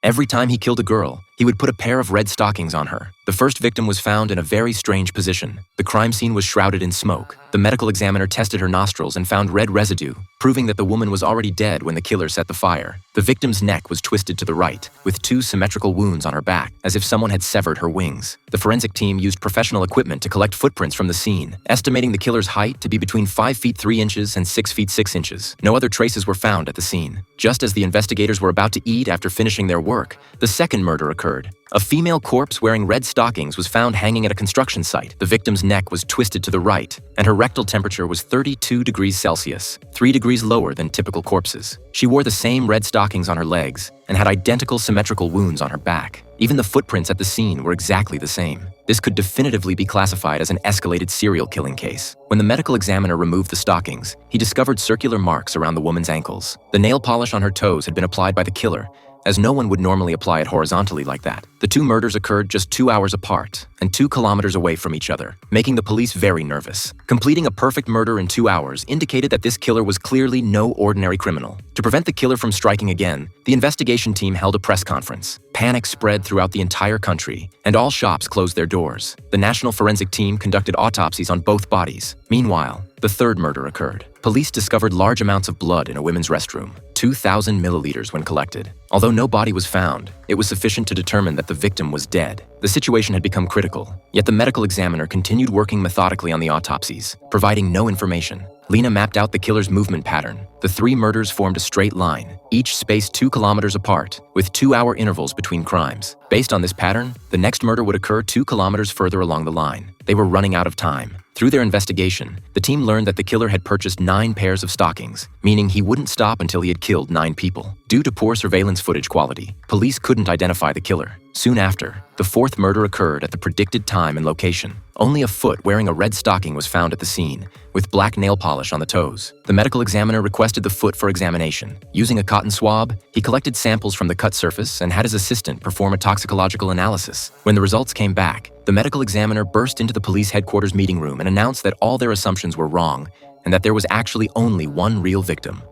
Every time he killed a girl, he would put a pair of red stockings on her. The first victim was found in a very strange position. The crime scene was shrouded in smoke. The medical examiner tested her nostrils and found red residue, proving that the woman was already dead when the killer set the fire. The victim's neck was twisted to the right, with 2 symmetrical wounds on her back, as if someone had severed her wings. The forensic team used professional equipment to collect footprints from the scene, estimating the killer's height to be between 5 feet 3 inches and 6 feet 6 inches. No other traces were found at the scene. Just as the investigators were about to eat after finishing their work, the second murder occurred. A female corpse wearing red stockings was found hanging at a construction site. The victim's neck was twisted to the right, and her rectal temperature was 32 degrees Celsius, 3 degrees lower than typical corpses. She wore the same red stockings on her legs and had identical symmetrical wounds on her back. Even the footprints at the scene were exactly the same. This could definitively be classified as an escalated serial killing case. When the medical examiner removed the stockings, he discovered circular marks around the woman's ankles. The nail polish on her toes had been applied by the killer, as no one would normally apply it horizontally like that. The 2 murders occurred just 2 hours apart and 2 kilometers away from each other, making the police very nervous. Completing a perfect murder in 2 hours indicated that this killer was clearly no ordinary criminal. To prevent the killer from striking again, the investigation team held a press conference. Panic spread throughout the entire country, and all shops closed their doors. The National Forensic Team conducted autopsies on both bodies. Meanwhile, the third murder occurred. Police discovered large amounts of blood in a women's restroom, 2,000 milliliters when collected. Although no body was found, it was sufficient to determine that the victim was dead. The situation had become critical, yet the medical examiner continued working methodically on the autopsies, providing no information. Lena mapped out the killer's movement pattern. The 3 murders formed a straight line, each spaced 2 kilometers apart, with 2-hour intervals between crimes. Based on this pattern, the next murder would occur 2 kilometers further along the line. They were running out of time. Through their investigation, the team learned that the killer had purchased 9 pairs of stockings, meaning he wouldn't stop until he had killed 9 people. Due to poor surveillance footage quality, police couldn't identify the killer. Soon after, the 4th murder occurred at the predicted time and location. Only a foot wearing a red stocking was found at the scene, with black nail polish on the toes. The medical examiner requested the foot for examination. Using a cotton swab, he collected samples from the cut surface and had his assistant perform a toxicological analysis. When the results came back, the medical examiner burst into the police headquarters meeting room and announced that all their assumptions were wrong and that there was actually only one real victim.